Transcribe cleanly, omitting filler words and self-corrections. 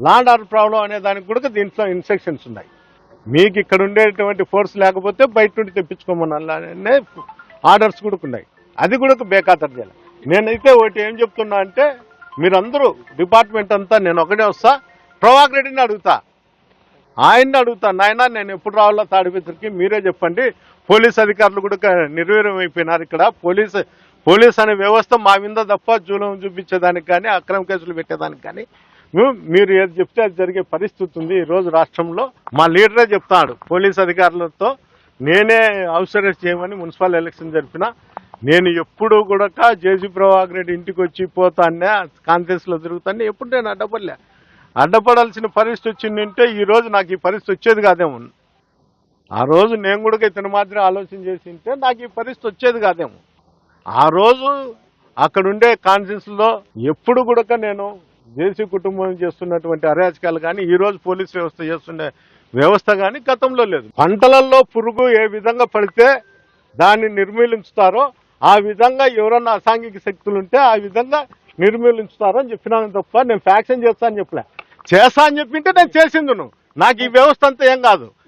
Land order problem అనే దానికి కూడా దీంట్లో ఇన్స్ట్రక్షన్స్ ఉన్నాయి. మీకు ఇక్కడ ఉండేటువంటి ఫోర్స్ లేకపోతే బయట నుండి తెప్పించుకోమని ఆర్డర్స్ కూడా ఉన్నాయి. అది కూడా బేఖాతరు చేయాలి. నేనైతే ఒకటి ఏం చెప్తున్నా అంటే, మీరందరూ డిపార్ట్మెంట్ అంతా, నేను ఒకటే వస్తా, ప్రభాకర్ రెడ్డిని అడుగుతా, ఆయన్ని అడుగుతా, నాయన నేను ఎప్పుడు రావాలో తాడిపత్రికి మీరే చెప్పండి. పోలీస్ అధికారులు కూడా నిర్వీర్యం అయిపోయినారు. ఇక్కడ పోలీస్ అనే వ్యవస్థ మా మీద తప్ప జూలం చూపించేదానికి కానీ, అక్రమ కేసులు పెట్టేదానికి కానీ మీరు ఏది చెప్తే అది జరిగే పరిస్థితి ఉంది ఈరోజు రాష్ట్రంలో. మా లీడరే చెప్తాడు, పోలీస్ అధికారులతో నేనే హౌస్ అరెస్ట్ చేయమని మున్సిపల్ ఎలక్షన్ జరిపిన. నేను ఎప్పుడు కూడా జేసీ ప్రభాకర్ రెడ్డి ఇంటికి వచ్చి పోతానే, కాన్ఫరెన్స్లో తిరుగుతానే, ఎప్పుడు నేను అడ్డపడాల్సిన పరిస్థితి వచ్చిందంటే ఈరోజు నాకు ఈ పరిస్థితి వచ్చేది కాదేమో. ఆ రోజు నేను కూడా ఇతని మాదిరి ఆలోచన చేసి ఉంటే నాకు ఈ పరిస్థితి వచ్చేది కాదేమో. ఆ రోజు అక్కడుండే కాన్ఫరెన్స్లో ఎప్పుడు కూడా నేను జేసీ కుటుంబం చేస్తున్నటువంటి అరాచకాలు కానీ, ఈరోజు పోలీస్ వ్యవస్థ చేస్తున్న వ్యవస్థ కానీ గతంలో లేదు. పంటలలో పురుగు ఏ విధంగా పడితే దాన్ని నిర్మూలించుతారో ఆ విధంగా ఎవరన్నా అసాంఘిక శక్తులు ఉంటే ఆ విధంగా నిర్మూలించుతారో అని చెప్పినాను తప్ప నేను ఫ్యాక్షన్ చేస్తా అని చెప్పలే. చేస్తా అని చెప్పింటే నేను చేసిందును. నాకు ఈ వ్యవస్థ అంతా ఏం కాదు.